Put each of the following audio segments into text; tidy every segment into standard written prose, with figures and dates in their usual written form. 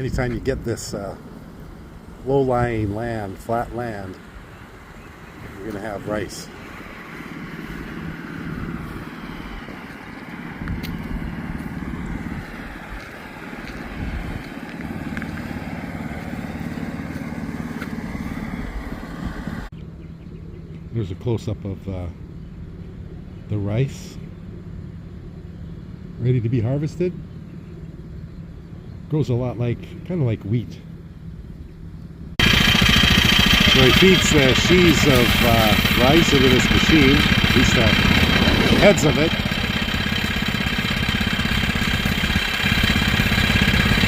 Anytime you get this low-lying land, flat land, you're going to have rice. There's a close-up of the rice ready to be harvested. Grows a lot like, kind of like wheat. So he feeds the sheaves of rice into this machine, at least the heads of it.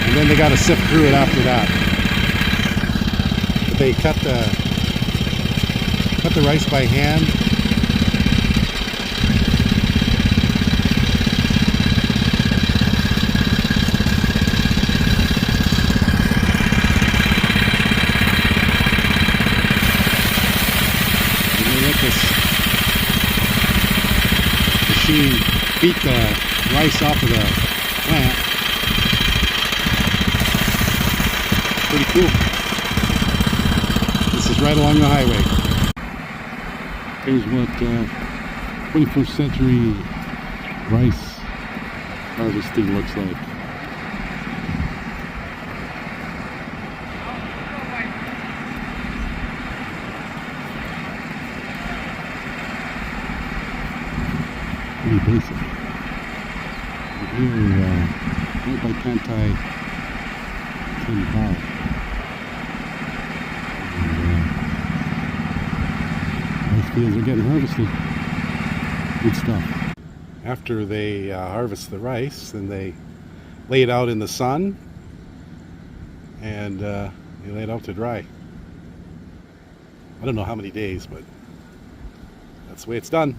And then they got to sift through it after that. But they cut the rice by hand. This machine beat the rice off of the plant. Pretty cool. This is right along the highway. Here's what 21st century rice harvesting looks like. Pretty basic. Here, right by Kantai 10 rice fields are getting harvested. Good stuff. After they harvest the rice, then they lay it out in the sun and they lay it out to dry. I don't know how many days, but that's the way it's done.